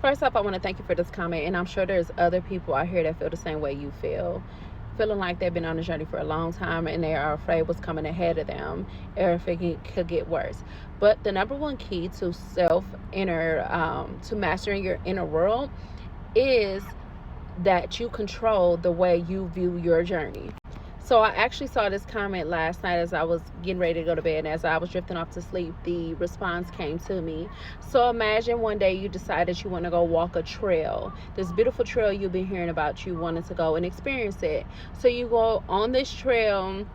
First off, I want to thank you for this comment, and I'm sure there's other people out here that feel the same way you feel. Feeling like they've been on a journey for a long time and they are afraid what's coming ahead of them or if it could get worse. But the number one key to to mastering your inner world is that you control the way you view your journey. So I actually saw this comment last night as I was getting ready to go to bed. And as I was drifting off to sleep, the response came to me. So imagine one day you decide that you want to go walk a trail. This beautiful trail you've been hearing about, you wanted to go and experience it. So you go on this trail,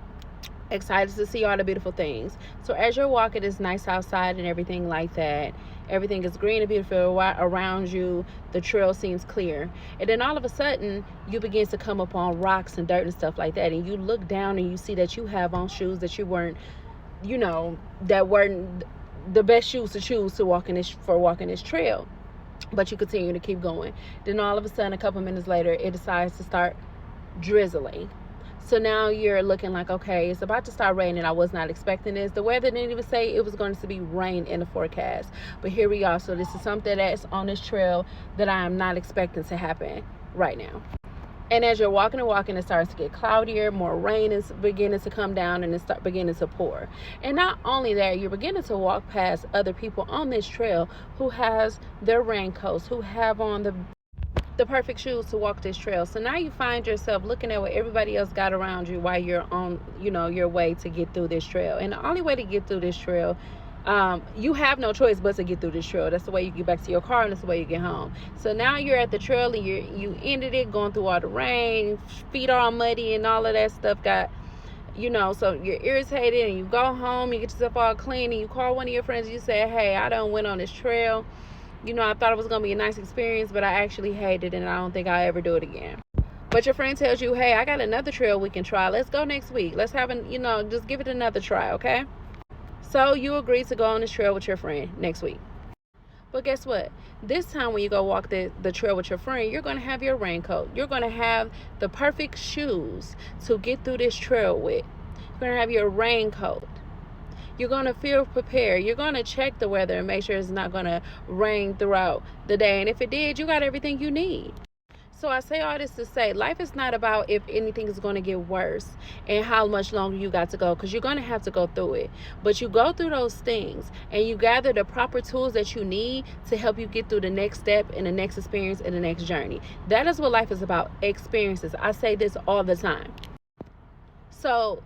excited to see all the beautiful things. So as you're walking, it's nice outside and everything like that. Everything is green and beautiful around you. The trail seems clear. And then all of a sudden, you begin to come upon rocks and dirt and stuff like that. And you look down and you see that you have on shoes that you weren't, that weren't the best shoes to choose to walking this trail. But you continue to keep going. Then all of a sudden, a couple minutes later, it decides to start drizzling. So now you're looking like, okay, it's about to start raining. I was not expecting this. The weather didn't even say it was going to be rain in the forecast. But here we are. So this is something that's on this trail that I am not expecting to happen right now. And as you're walking and walking, it starts to get cloudier. More rain is beginning to come down and it's beginning to pour. And not only that, you're beginning to walk past other people on this trail who has their raincoats, who have on the perfect shoes to walk this trail. So now you find yourself looking at what everybody else got around you while you're on, your way to get through this trail. And the only way to get through this trail, you have no choice but to get through this trail. That's the way you get back to your car, and that's the way you get home. So now you're at the trail and you ended it, going through all the rain, feet are all muddy and all of that stuff got, so you're irritated, and you go home, you get yourself all clean, and you call one of your friends, you say, hey, I done went on this trail. I thought it was going to be a nice experience, but I actually hated it, and I don't think I'll ever do it again. But your friend tells you, hey, I got another trail we can try. Let's go next week. Let's have just give it another try, okay? So you agree to go on this trail with your friend next week. But guess what? This time when you go walk the trail with your friend, you're going to have your raincoat. You're going to have the perfect shoes to get through this trail with. You're going to have your raincoat. You're going to feel prepared. You're going to check the weather and make sure it's not going to rain throughout the day. And if it did, you got everything you need. So I say all this to say, life is not about if anything is going to get worse and how much longer you got to go, because you're going to have to go through it. But you go through those things and you gather the proper tools that you need to help you get through the next step and the next experience and the next journey. That is what life is about, experiences. I say this all the time. So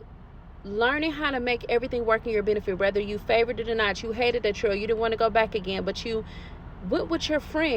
learning how to make everything work in your benefit, whether you favored it or not, you hated that trail, you didn't want to go back again, but you went with your friend.